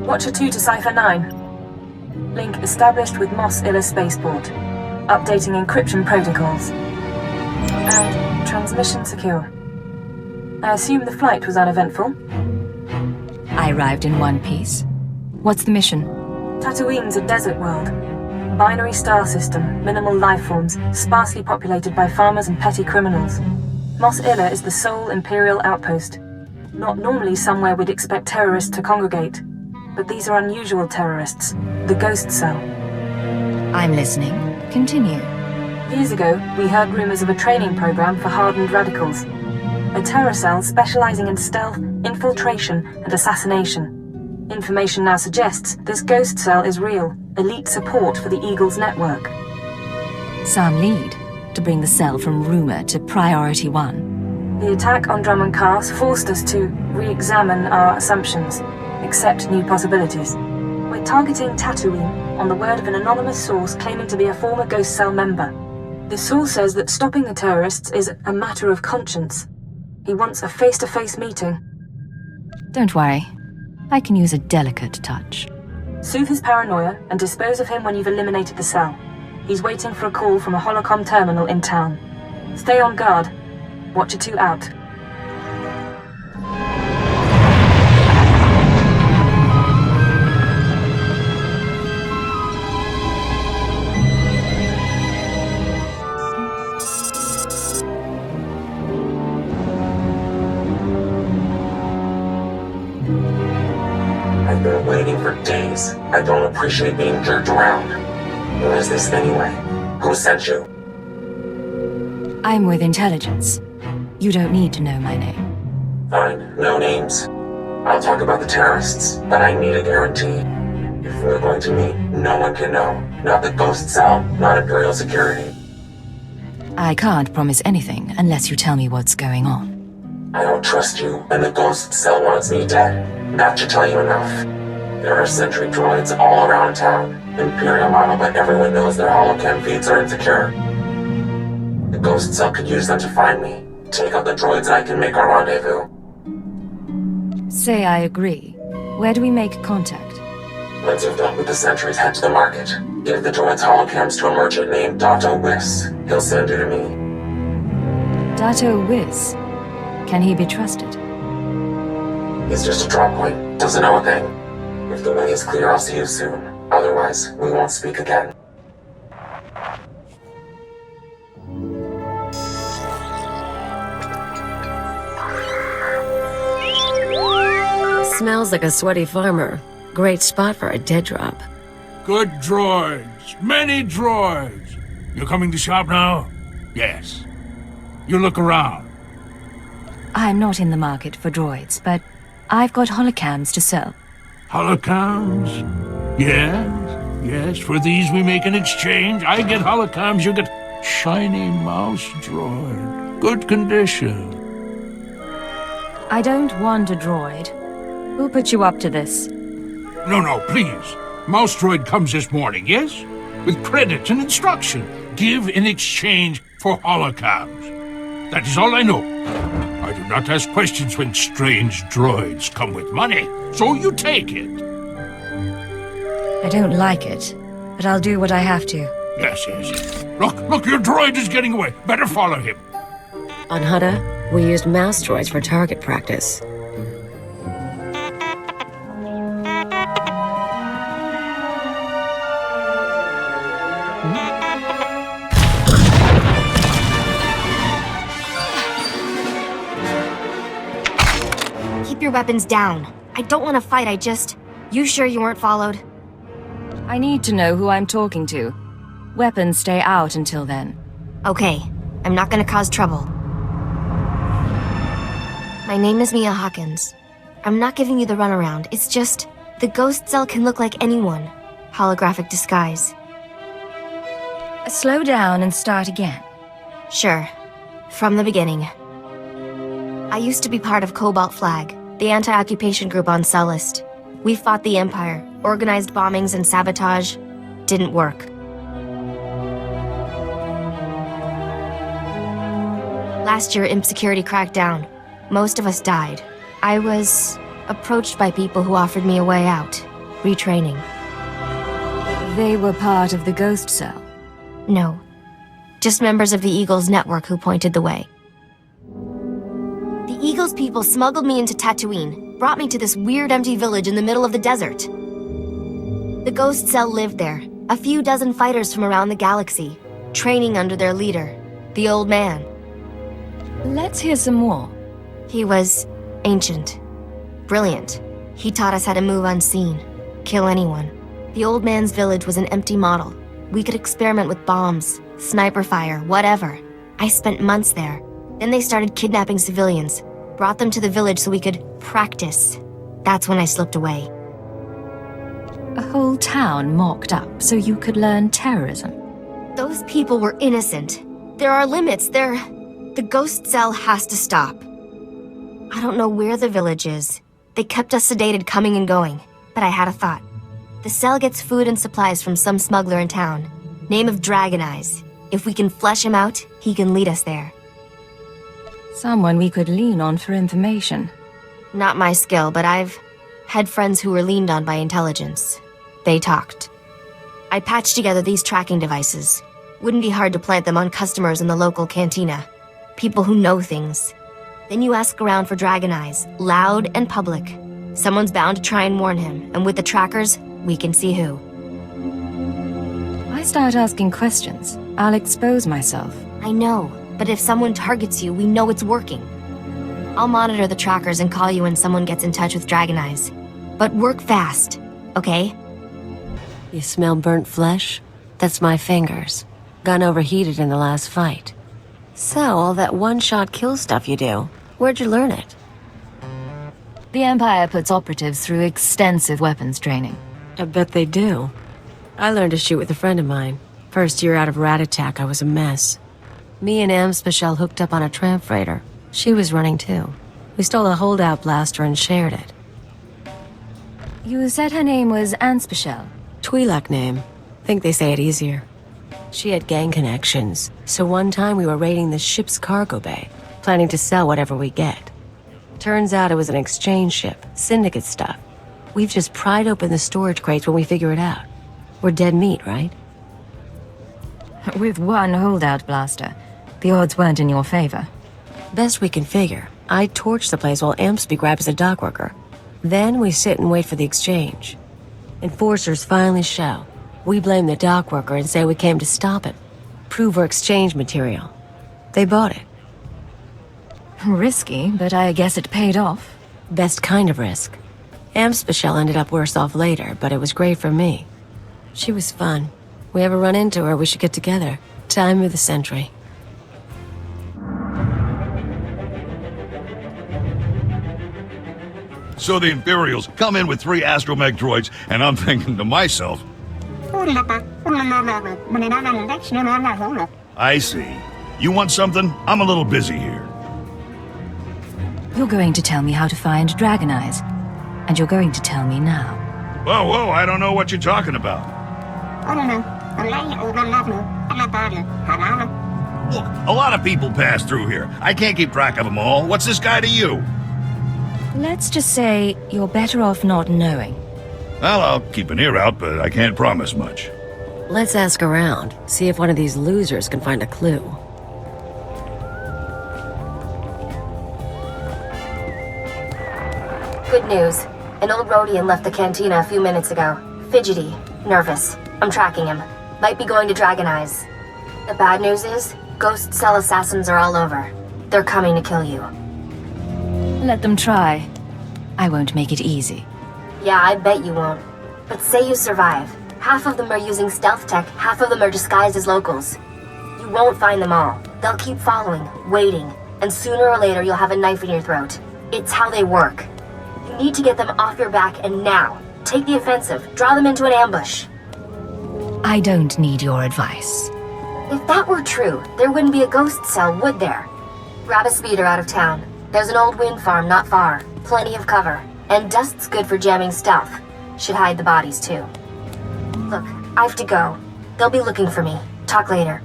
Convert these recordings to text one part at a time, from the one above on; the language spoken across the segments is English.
Watcher 2 to Cypher 9. Link established with Mos Illa Spaceport. Updating encryption protocols. And transmission secure. I assume the flight was uneventful? I arrived in one piece. What's the mission? Tatooine's a desert world. Binary star system, minimal life forms, sparsely populated by farmers and petty criminals. Mos Illa is the sole Imperial outpost. Not normally somewhere we'd expect terrorists to congregate. But these are unusual terrorists. The Ghost Cell. I'm listening. Continue. Years ago, we heard rumors of a training program for hardened radicals. A terror cell specializing in stealth, infiltration, and assassination. Information now suggests this Ghost Cell is real, elite support for the Eagles network. Some lead to bring the cell from rumor to priority 1. The attack on Drummond Cast forced us to re-examine our assumptions, accept new possibilities. We're targeting Tatooine on the word of an anonymous source claiming to be a former Ghost Cell member. The source says that stopping the terrorists is a matter of conscience. He wants a face-to-face meeting. Don't worry. I can use a delicate touch. Soothe his paranoia and dispose of him when you've eliminated the cell. He's waiting for a call from a holocom terminal in town. Stay on guard. Watcher 2 out. I've been waiting for days. I don't appreciate being jerked around. What is this anyway? Who sent you? I'm with intelligence. You don't need to know my name. Fine, no names. I'll talk about the terrorists, but I need a guarantee. If we're going to meet, no one can know. Not the Ghost Cell, not Imperial security. I can't promise anything unless you tell me what's going on. I don't trust you, and the Ghost Cell wants me dead. That should tell you enough. There are sentry droids all around town. Imperial model, but everyone knows their holocam feeds are insecure. The Ghost Cell could use them to find me. Take out the droids and I can make our rendezvous. Say I agree. Where do we make contact? Once you've dealt with the sentries, head to the market. Give the droids holocams to a merchant named Dato Whis. He'll send you to me. Dato Whis. Can he be trusted? He's just a drop point. Doesn't know a thing. If the way is clear, I'll see you soon. Otherwise, we won't speak again. Smells like a sweaty farmer. Great spot for a dead drop. Good droids. Many droids. You're coming to shop now? Yes. You look around. I'm not in the market for droids, but I've got holocams to sell. Holocams? Yes. For these we make an exchange. I get holocams, you get shiny mouse droid. Good condition. I don't want a droid. Who put you up to this? No, please. Mouse droid comes this morning, yes? With credits and instruction. Give in exchange for holocams. That is all I know. I do not ask questions when strange droids come with money, so you take it. I don't like it, but I'll do what I have to. Yes. Look, your droid is getting away. Better follow him. On Hutta, we used mouse droids for target practice. Keep your weapons down. I don't want to fight, You sure you weren't followed? I need to know who I'm talking to. Weapons stay out until then. Okay, I'm not gonna cause trouble. My name is Mia Hawkins. I'm not giving you the runaround, it's just... The Ghost Cell can look like anyone. Holographic disguise. Slow down and start again. Sure. From the beginning. I used to be part of Cobalt Flag, the anti-occupation group on Sullust. We fought the Empire, organized bombings and sabotage. Didn't work. Last year, Imp Security cracked down. Most of us died. I was approached by people who offered me a way out. retraining. They were part of the Ghost Cell. No. Just members of the Eagles network who pointed the way. The Eagles people smuggled me into Tatooine, brought me to this weird empty village in the middle of the desert. The Ghost Cell lived there, a few dozen fighters from around the galaxy, training under their leader, the Old Man. Let's hear some more. He was ancient, brilliant. He taught us how to move unseen, kill anyone. The Old Man's village was an empty model. We could experiment with bombs, sniper fire, whatever. I spent months there. Then they started kidnapping civilians, brought them to the village so we could practice. That's when I slipped away. A whole town mocked up so you could learn terrorism. Those people were innocent. There are limits. The Ghost Cell has to stop. I don't know where the village is. They kept us sedated coming and going, but I had a thought. The cell gets food and supplies from some smuggler in town. Name of Dragon Eyes. If we can flesh him out, he can lead us there. Someone we could lean on for information. Not my skill, but I've had friends who were leaned on by intelligence. They talked. I patched together these tracking devices. Wouldn't be hard to plant them on customers in the local cantina. People who know things. Then you ask around for Dragon Eyes, loud and public. Someone's bound to try and warn him, and with the trackers, we can see who. I start asking questions, I'll expose myself. I know, but if someone targets you, we know it's working. I'll monitor the trackers and call you when someone gets in touch with Dragon Eyes. But work fast, okay? You smell burnt flesh? That's my fingers. Gun overheated in the last fight. So, all that one-shot kill stuff you do, where'd you learn it? The Empire puts operatives through extensive weapons training. I bet they do. I learned to shoot with a friend of mine. First year out of Rat Attack, I was a mess. Me and Amspechel hooked up on a tramp freighter. She was running too. We stole a holdout blaster and shared it. You said her name was Anspechel. Twi'lek name. Think they say it easier. She had gang connections, so one time we were raiding the ship's cargo bay, planning to sell whatever we get. Turns out it was an exchange ship, syndicate stuff. We've just pried open the storage crates when we figure it out. We're dead meat, right? With one holdout blaster, the odds weren't in your favor. Best we can figure. I torch the place while Ampsby grabs the dock worker. Then we sit and wait for the exchange. Enforcers finally show. We blame the dock worker and say we came to stop it. Prove we're exchange material. They bought it. Risky, but I guess it paid off. Best kind of risk. Amspechel ended up worse off later, but it was great for me. She was fun. We ever run into her, we should get together. Time of the century. So the Imperials come in with 3 astromech droids, and I'm thinking to myself, I see. You want something? I'm a little busy here. You're going to tell me how to find Dragon Eyes. And you're going to tell me now. Whoa, I don't know what you're talking about. Look, a lot of people pass through here. I can't keep track of them all. What's this guy to you? Let's just say you're better off not knowing. Well, I'll keep an ear out, but I can't promise much. Let's ask around, see if one of these losers can find a clue. Good news. An old Rhodian left the cantina a few minutes ago. Fidgety, nervous. I'm tracking him. Might be going to Dragon Eyes. The bad news is, Ghost Cell assassins are all over. They're coming to kill you. Let them try. I won't make it easy. Yeah, I bet you won't. But say you survive. Half of them are using stealth tech, half of them are disguised as locals. You won't find them all. They'll keep following, waiting, and sooner or later you'll have a knife in your throat. It's how they work. You need to get them off your back, and now. Take the offensive. Draw them into an ambush. I don't need your advice. If that were true, there wouldn't be a Ghost Cell, would there? Grab a speeder out of town. There's an old wind farm not far. Plenty of cover. And dust's good for jamming stealth. Should hide the bodies, too. Look, I have to go. They'll be looking for me. Talk later.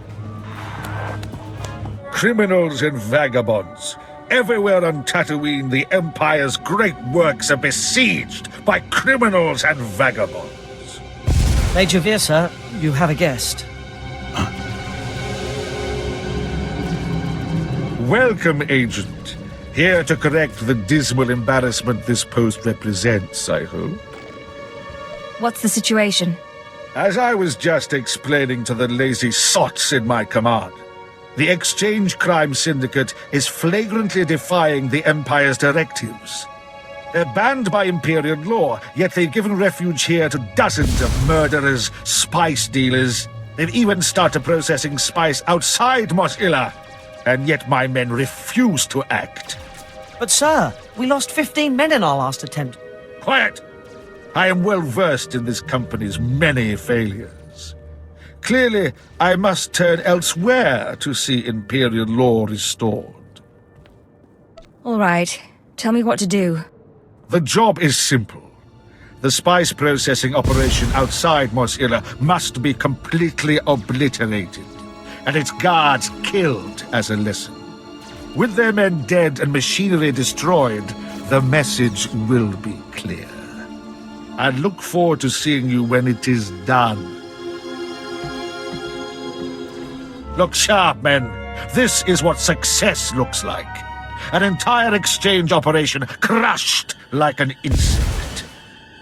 Criminals and vagabonds. Everywhere on Tatooine, the Empire's great works are besieged by criminals and vagabonds. Major Veer, sir, you have a guest. Welcome, Agent. Here to correct the dismal embarrassment this post represents, I hope. What's the situation? As I was just explaining to the lazy sots in my command, the Exchange Crime Syndicate is flagrantly defying the Empire's directives. They're banned by Imperial law, yet they've given refuge here to dozens of murderers, spice dealers. They've even started processing spice outside Mos Illa, and yet my men refuse to act. But sir, we lost 15 men in our last attempt. Quiet! I am well versed in this company's many failures. Clearly, I must turn elsewhere to see Imperial law restored. All right. Tell me what to do. The job is simple. The spice processing operation outside Mos Illa must be completely obliterated, and its guards killed as a lesson. With their men dead and machinery destroyed, the message will be clear. I look forward to seeing you when it is done. Look sharp, men. This is what success looks like. An entire exchange operation crushed like an insect.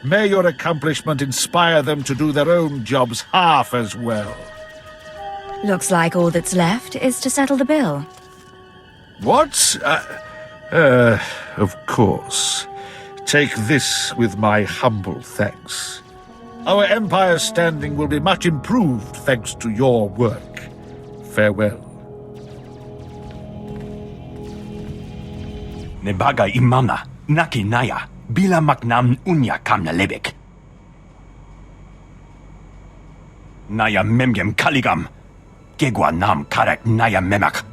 May your accomplishment inspire them to do their own jobs half as well. Looks like all that's left is to settle the bill. What? Of course. Take this with my humble thanks. Our Empire's standing will be much improved thanks to your work. Farewell. Nebaga imana, naki naya, bila maknam unya kamna lebek. Naya memgem kaligam, gegwa nam karak naya memak.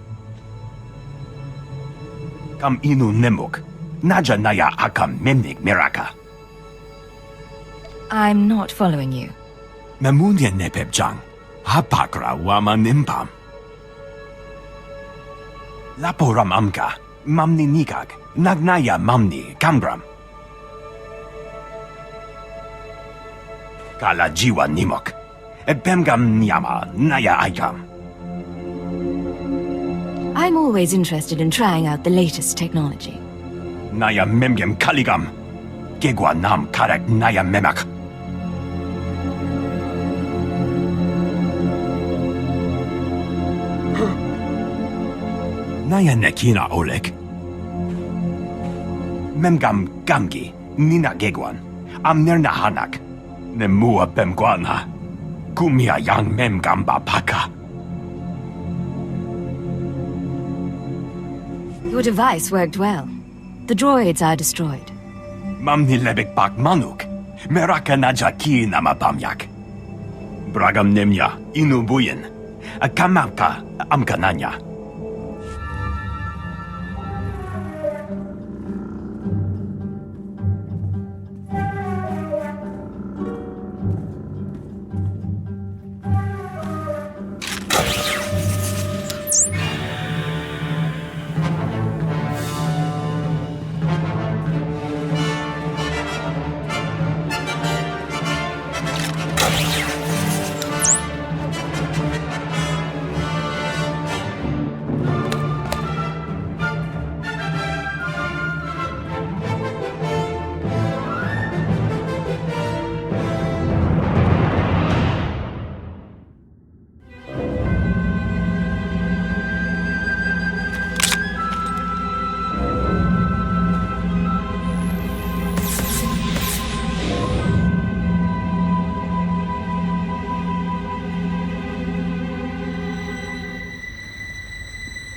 Kam inu nemuk, naja naya akam memnik miraka. I'm not following you. Memunya nepepjang, hapakra wama nimpam. Laporam amka, mamni nikag, nagnaya mamni kambram. Kala jiwa nimok, ebemgam nyama naya aikam. I'm always interested in trying out the latest technology. Naya memgem kaligam, gegwa nam karak naya memak. Naya nekina olek. Memgam gamgi, nina gegwan, amnerna hanak, nemua bemguana, kumia yang memgamba paka. Your device worked well. The droids are destroyed. Mamni lebek pak manuk, meraka naja ki nama pamyak. Bragam nemnya, inu buyen, akamapka amkananya.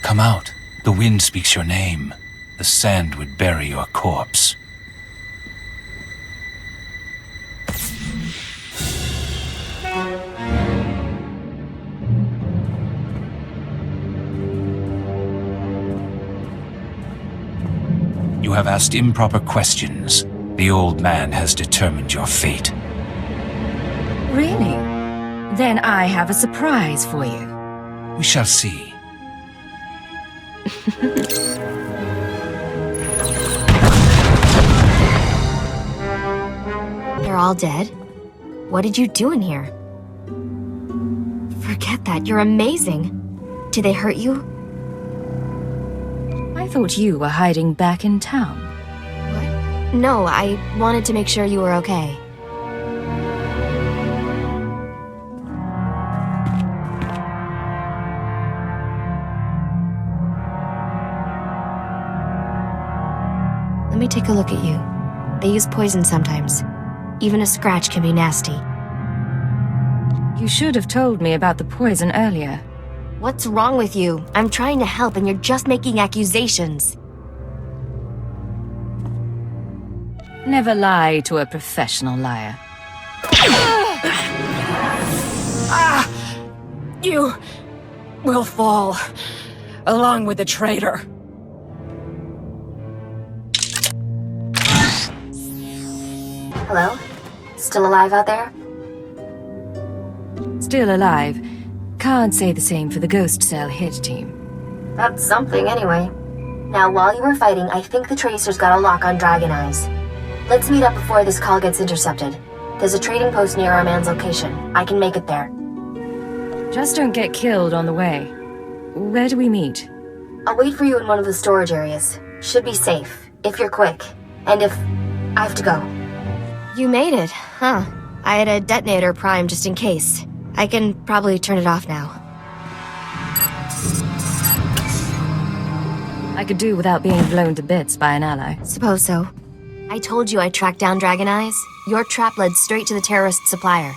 Come out. The wind speaks your name. The sand would bury your corpse. You have asked improper questions. The old man has determined your fate. Really? Then I have a surprise for you. We shall see. They're all dead? What did you do in here? Forget that, you're amazing. Did they hurt you? I thought you were hiding back in town. What? No, I wanted to make sure you were okay. Let me take a look at you. They use poison sometimes. Even a scratch can be nasty. You should have told me about the poison earlier. What's wrong with you? I'm trying to help and you're just making accusations. Never lie to a professional liar. You will fall, along with the traitor. Hello? Still alive out there? Still alive. Can't say the same for the Ghost Cell hit team. That's something anyway. Now, while you were fighting, I think the Tracers got a lock on Dragon Eyes. Let's meet up before this call gets intercepted. There's a trading post near our man's location. I can make it there. Just don't get killed on the way. Where do we meet? I'll wait for you in one of the storage areas. Should be safe, if you're quick. And if... I have to go. You made it, huh? I had a detonator primed just in case. I can probably turn it off now. I could do without being blown to bits by an ally. Suppose so. I told you I tracked down Dragon Eyes. Your trap led straight to the terrorist supplier.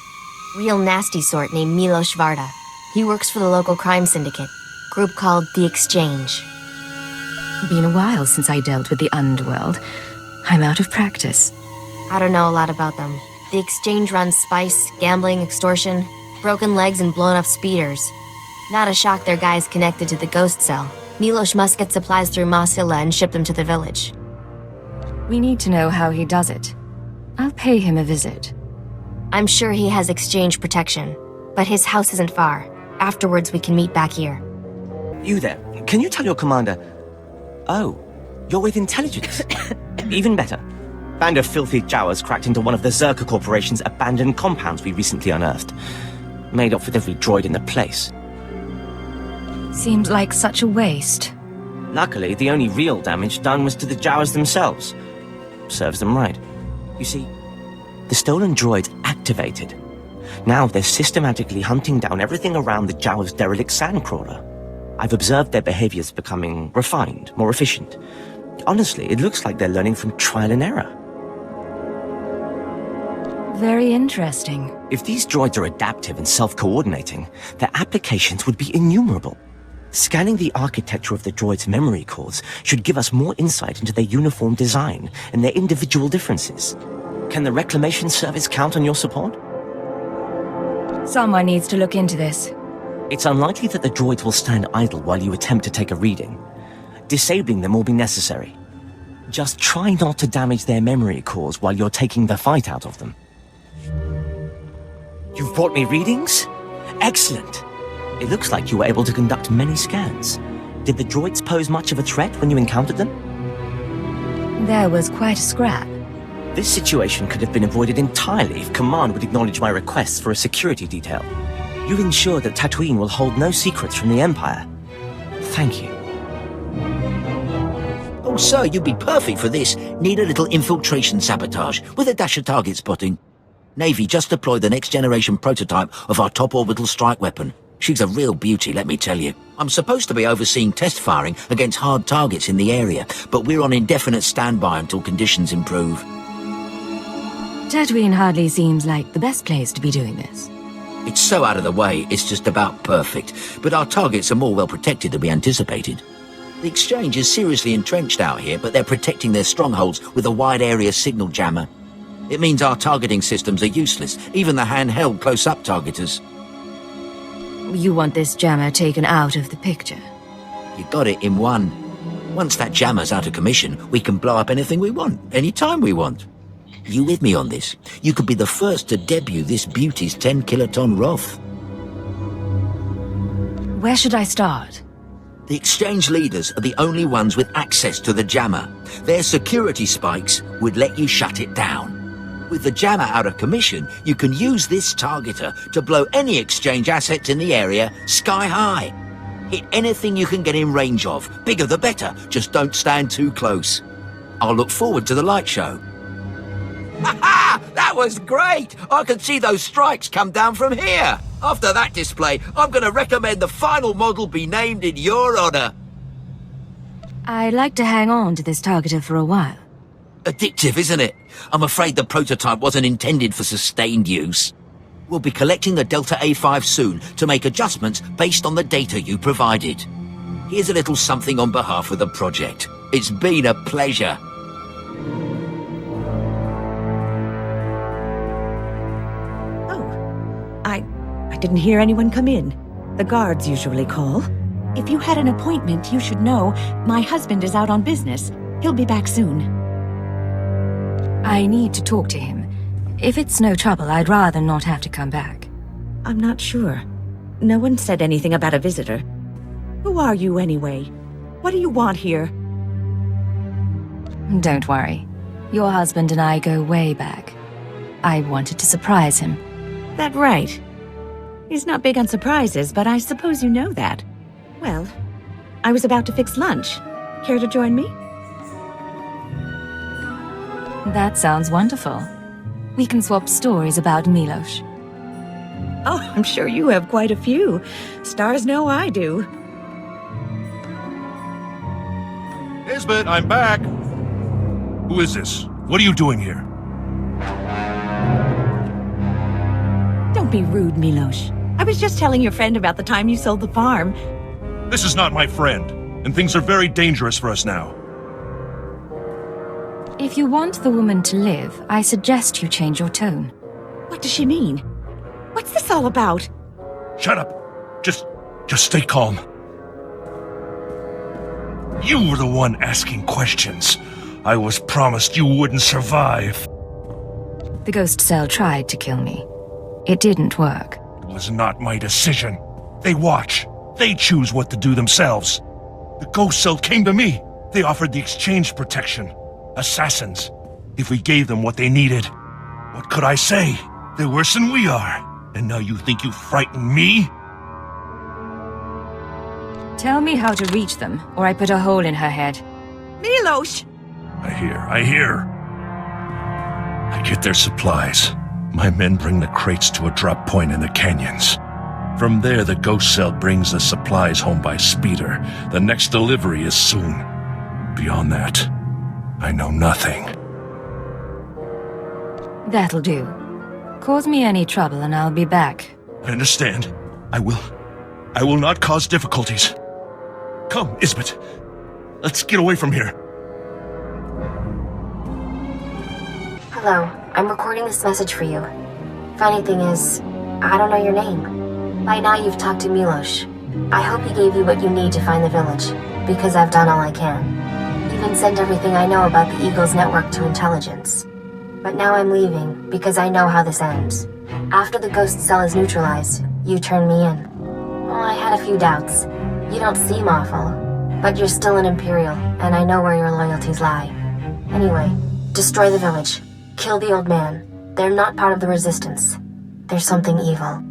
Real nasty sort named Milos Varda. He works for the local crime syndicate. Group called The Exchange. Been a while since I dealt with the underworld. I'm out of practice. I don't know a lot about them. The Exchange runs spice, gambling, extortion, broken legs, and blown up speeders. Not a shock their guys connected to the Ghost Cell. Milos must get supplies through Masilla and ship them to the village. We need to know how he does it. I'll pay him a visit. I'm sure he has Exchange protection, but his house isn't far. Afterwards, we can meet back here. You there, can you tell your commander... Oh, you're with intelligence. Even better. Band of filthy Jawas cracked into one of the Zerka Corporation's abandoned compounds we recently unearthed. Made off with every droid in the place. Seems like such a waste. Luckily, the only real damage done was to the Jawas themselves. Serves them right. You see, the stolen droids activated. Now they're systematically hunting down everything around the Jawas' derelict sandcrawler. I've observed their behaviors becoming refined, more efficient. Honestly, it looks like they're learning from trial and error. Very interesting. If these droids are adaptive and self-coordinating, their applications would be innumerable. Scanning the architecture of the droids' memory cores should give us more insight into their uniform design and their individual differences. Can the Reclamation Service count on your support? Someone needs to look into this. It's unlikely that the droids will stand idle while you attempt to take a reading. Disabling them will be necessary. Just try not to damage their memory cores while you're taking the fight out of them. You've brought me readings? Excellent. It looks like you were able to conduct many scans. Did the droids pose much of a threat when you encountered them? There was quite a scrap. This situation could have been avoided entirely if Command would acknowledge my requests for a security detail. You've ensured that Tatooine will hold no secrets from the Empire. Thank you. Oh, sir, you'd be perfect for this. Need a little infiltration sabotage with a dash of target spotting. Navy just deployed the next-generation prototype of our top orbital strike weapon. She's a real beauty, let me tell you. I'm supposed to be overseeing test firing against hard targets in the area, but we're on indefinite standby until conditions improve. Tatooine hardly seems like the best place to be doing this. It's so out of the way, it's just about perfect, but our targets are more well protected than we anticipated. The Exchange is seriously entrenched out here, but they're protecting their strongholds with a wide-area signal jammer. It means our targeting systems are useless, even the handheld close-up targeters. You want this jammer taken out of the picture? You got it in one. Once that jammer's out of commission, we can blow up anything we want, anytime we want. You with me on this? You could be the first to debut this beauty's 10-kiloton Roth. Where should I start? The Exchange leaders are the only ones with access to the jammer. Their security spikes would let you shut it down. With the jammer out of commission, you can use this targeter to blow any exchange assets in the area sky high. Hit anything you can get in range of. Bigger the better, just don't stand too close. I'll look forward to the light show. Ha-ha! That was great! I can see those strikes come down from here. After that display, I'm going to recommend the final model be named in your honor. I'd like to hang on to this targeter for a while. Addictive, isn't it? I'm afraid the prototype wasn't intended for sustained use. We'll be collecting the Delta A5 soon to make adjustments based on the data you provided. Here's a little something on behalf of the project. It's been a pleasure. I didn't hear anyone come in. The guards usually call. If you had an appointment, you should know. My husband is out on business. He'll be back soon. I need to talk to him. If it's no trouble, I'd rather not have to come back. I'm not sure. No one said anything about a visitor. Who are you, anyway? What do you want here? Don't worry. Your husband and I go way back. I wanted to surprise him. That right. He's not big on surprises, but I suppose you know that. Well, I was about to fix lunch. Care to join me? That sounds wonderful. We can swap stories about Milos. Oh, I'm sure you have quite a few. Stars know I do. Nisbet, I'm back. Who is this? What are you doing here? Don't be rude, Milos. I was just telling your friend about the time you sold the farm. This is not my friend, and things are very dangerous for us now. If you want the woman to live, I suggest you change your tone. What does she mean? What's this all about? Shut up. Just stay calm. You were the one asking questions. I was promised you wouldn't survive. The ghost cell tried to kill me. It didn't work. It was not my decision. They watch. They choose what to do themselves. The ghost cell came to me. They offered the exchange protection. Assassins. If we gave them what they needed. What could I say? They're worse than we are. And now you think you frighten me? Tell me how to reach them, or I put a hole in her head. Milos! I hear. I get their supplies. My men bring the crates to a drop point in the canyons. From there, the ghost cell brings the supplies home by speeder. The next delivery is soon. Beyond that, I know nothing. That'll do. Cause me any trouble and I'll be back. I understand. I will not cause difficulties. Come, Isbet. Let's get away from here. Hello, I'm recording this message for you. Funny thing is, I don't know your name. By now you've talked to Milos. I hope he gave you what you need to find the village, because I've done all I can. Even sent everything I know about the Eagles network to intelligence. But now I'm leaving, because I know how this ends. After the ghost cell is neutralized, you turn me in. Well, I had a few doubts. You don't seem awful, but you're still an Imperial, and I know where your loyalties lie. Anyway, destroy the village. Kill the old man. They're not part of the Resistance. There's something evil.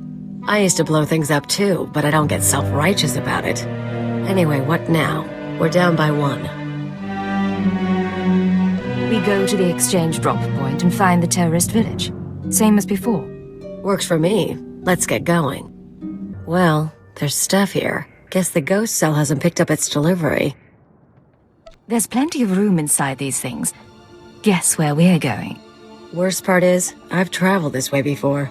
I used to blow things up too, but I don't get self-righteous about it. Anyway, what now? We're down by 1. We go to the exchange drop point and find the terrorist village. Same as before. Works for me. Let's get going. Well, there's stuff here. Guess the ghost cell hasn't picked up its delivery. There's plenty of room inside these things. Guess where we're going? Worst part is, I've traveled this way before.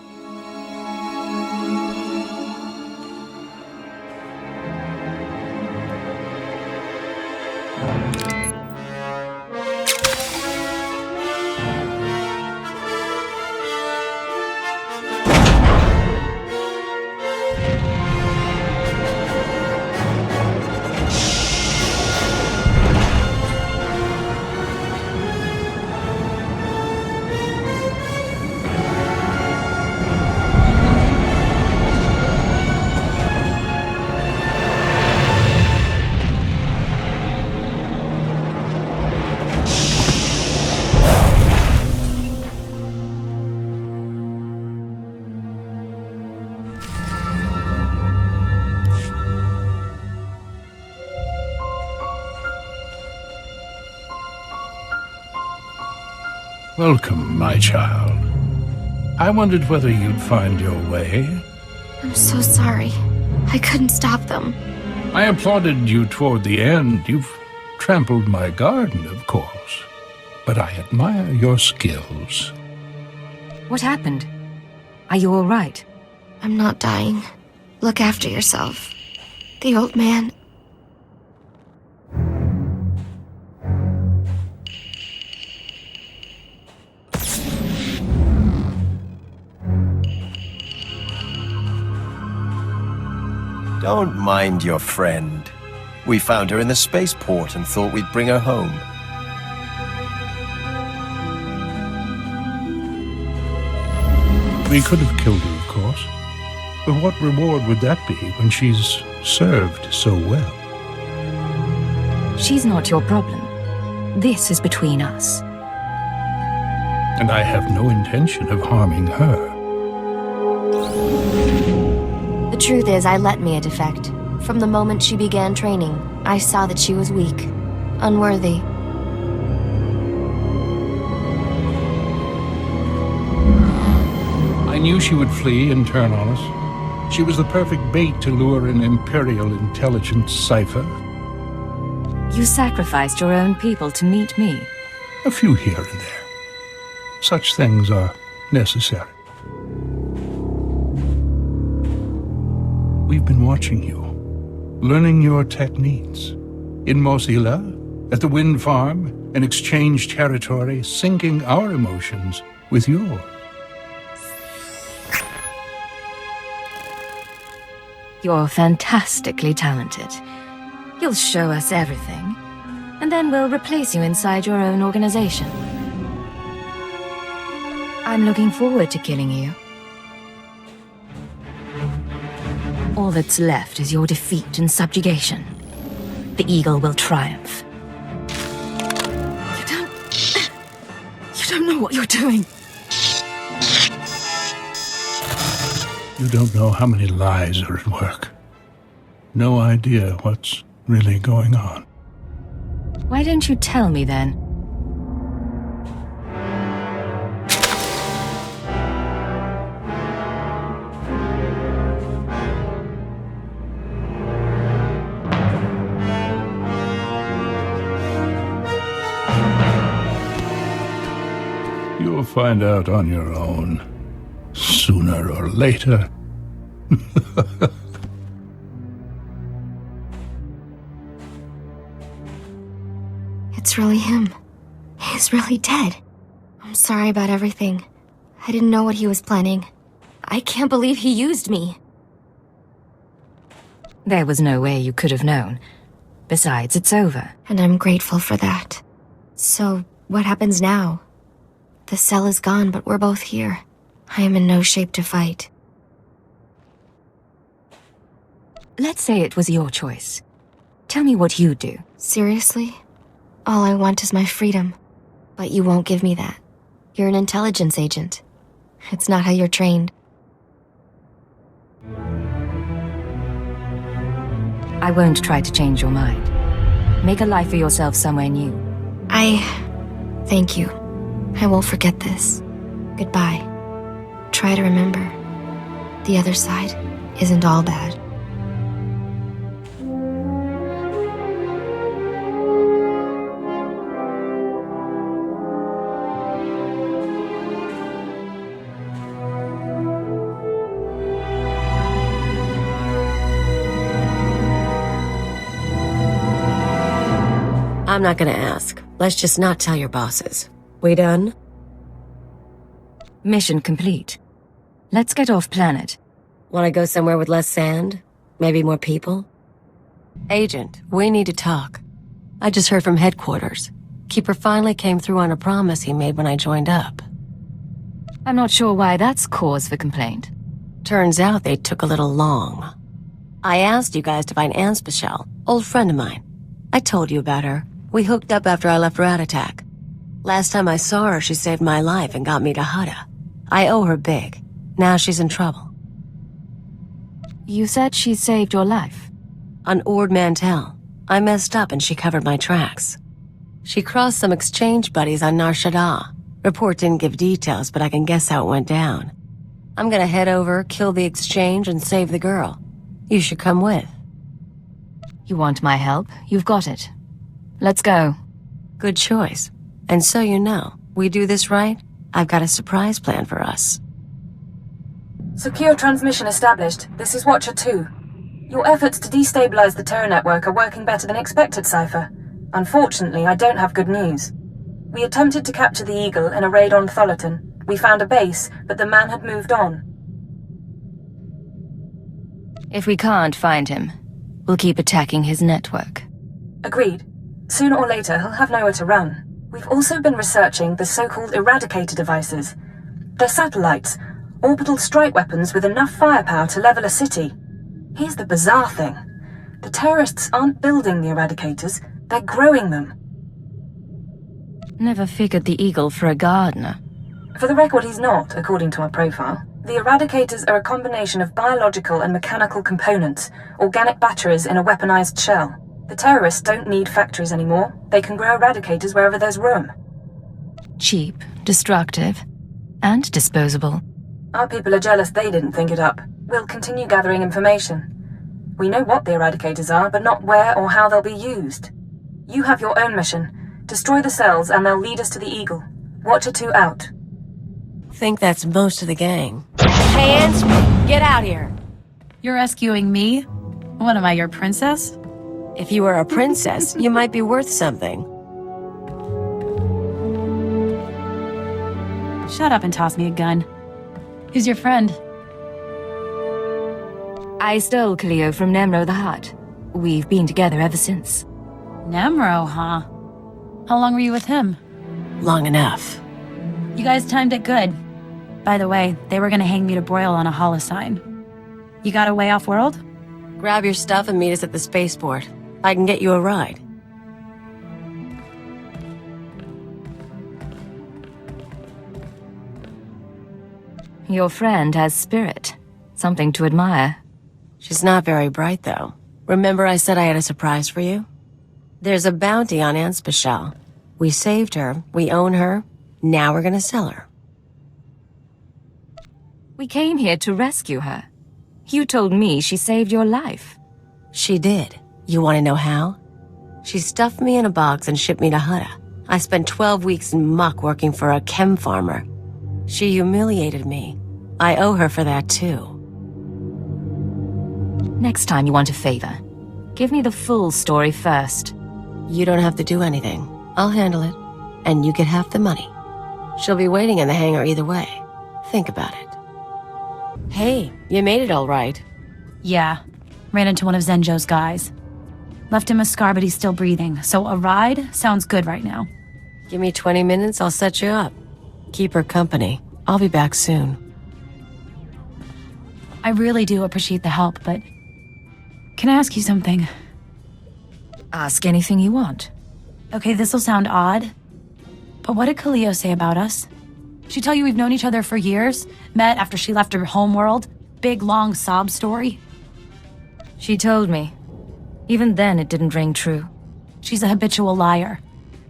Welcome, my child. I wondered whether you'd find your way. I'm so sorry. I couldn't stop them. I applauded you toward the end. You've trampled my garden, of course. But I admire your skills. What happened? Are you all right? I'm not dying. Look after yourself. The old man... Don't mind your friend. We found her in the spaceport and thought we'd bring her home. We could have killed her, of course. But what reward would that be when she's served so well? She's not your problem. This is between us. And I have no intention of harming her. The truth is, I let Mia defect. From the moment she began training, I saw that she was weak, unworthy. I knew she would flee and turn on us. She was the perfect bait to lure an Imperial intelligence cipher. You sacrificed your own people to meet me. A few here and there. Such things are necessary. We've been watching you, learning your techniques. In Mosila, at the wind farm, in exchange territory, syncing our emotions with yours. You're fantastically talented. You'll show us everything, and then we'll replace you inside your own organization. I'm looking forward to killing you. All that's left is your defeat and subjugation. The Eagle will triumph. You don't know what you're doing. You don't know how many lies are at work. No idea what's really going on. Why don't you tell me then? You'll find out on your own, sooner or later. It's really him. He's really dead. I'm sorry about everything. I didn't know what he was planning. I can't believe he used me. There was no way you could have known. Besides, it's over. And I'm grateful for that. So, what happens now? The cell is gone, but we're both here. I am in no shape to fight. Let's say it was your choice. Tell me what you'd do. Seriously? All I want is my freedom. But you won't give me that. You're an intelligence agent. It's not how you're trained. I won't try to change your mind. Make a life for yourself somewhere new. Thank you. I won't forget this. Goodbye. Try to remember. The other side isn't all bad. I'm not gonna ask. Let's just not tell your bosses. We done? Mission complete. Let's get off planet. Wanna go somewhere with less sand? Maybe more people? Agent, we need to talk. I just heard from headquarters. Keeper finally came through on a promise he made when I joined up. I'm not sure why that's cause for complaint. Turns out they took a little long. I asked you guys to find Anspecial, old friend of mine. I told you about her. We hooked up after I left Rat Attack. Last time I saw her, she saved my life and got me to Hutta. I owe her big. Now she's in trouble. You said she saved your life? On Ord Mantell. I messed up and she covered my tracks. She crossed some exchange buddies on Nar Shaddaa. Report didn't give details, but I can guess how it went down. I'm gonna head over, kill the exchange, and save the girl. You should come with. You want my help? You've got it. Let's go. Good choice. And so you know, we do this right, I've got a surprise plan for us. Secure transmission established. This is Watcher 2. Your efforts to destabilize the Terra network are working better than expected, Cypher. Unfortunately, I don't have good news. We attempted to capture the Eagle in a raid on Tholiton. We found a base, but the man had moved on. If we can't find him, we'll keep attacking his network. Agreed. Sooner or later, he'll have nowhere to run. We've also been researching the so-called Eradicator devices. They're satellites, orbital strike weapons with enough firepower to level a city. Here's the bizarre thing. The terrorists aren't building the Eradicators, they're growing them. Never figured the Eagle for a gardener. For the record, he's not, according to our profile. The Eradicators are a combination of biological and mechanical components, organic batteries in a weaponized shell. The terrorists don't need factories anymore. They can grow Eradicators wherever there's room. Cheap, destructive, and disposable. Our people are jealous they didn't think it up. We'll continue gathering information. We know what the Eradicators are, but not where or how they'll be used. You have your own mission. Destroy the cells and they'll lead us to the Eagle. Watcher 2 out. Think that's most of the gang. Hands, get out here. You're rescuing me? What am I, your princess? If you were a princess, you might be worth something. Shut up and toss me a gun. Who's your friend? I stole Cleo from Nemro the Hutt. We've been together ever since. Nemro, huh? How long were you with him? Long enough. You guys timed it good. By the way, they were gonna hang me to broil on a holosign. You got a way off-world? Grab your stuff and meet us at the spaceport. I can get you a ride. Your friend has spirit. Something to admire. She's not very bright, though. Remember I said I had a surprise for you? There's a bounty on Anspecial. We saved her, we own her, now we're gonna sell her. We came here to rescue her. You told me she saved your life. She did. You want to know how? She stuffed me in a box and shipped me to Hutta. I spent 12 weeks in muck working for a chem farmer. She humiliated me. I owe her for that, too. Next time you want a favor, give me the full story first. You don't have to do anything. I'll handle it. And you get half the money. She'll be waiting in the hangar either way. Think about it. Hey, you made it all right. Yeah. Ran into one of Zenjo's guys. Left him a scar, but he's still breathing, so a ride sounds good right now. Give me 20 minutes, I'll set you up. Keep her company. I'll be back soon. I really do appreciate the help, but... Can I ask you something? Ask anything you want. Okay, this'll sound odd, but what did Cleo say about us? She tell you we've known each other for years? Met after she left her homeworld? Big, long sob story? She told me. Even then, it didn't ring true. She's a habitual liar.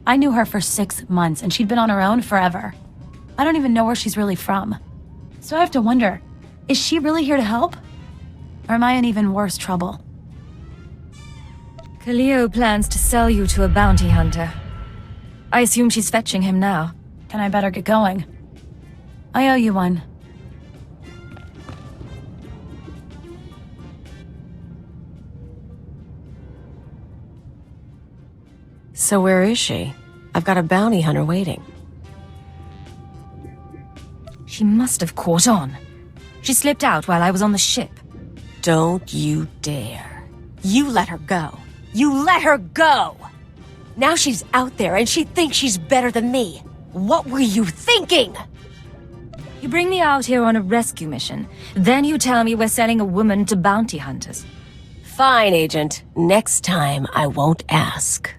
I knew her for 6 months, and she'd been on her own forever. I don't even know where she's really from. So I have to wonder, is she really here to help? Or am I in even worse trouble? Cleo plans to sell you to a bounty hunter. I assume she's fetching him now. Then I better get going. I owe you one. So where is she? I've got a bounty hunter waiting. She must have caught on. She slipped out while I was on the ship. Don't you dare. You let her go. You let her go! Now she's out there and she thinks she's better than me. What were you thinking? You bring me out here on a rescue mission, then you tell me we're selling a woman to bounty hunters. Fine, Agent. Next time I won't ask.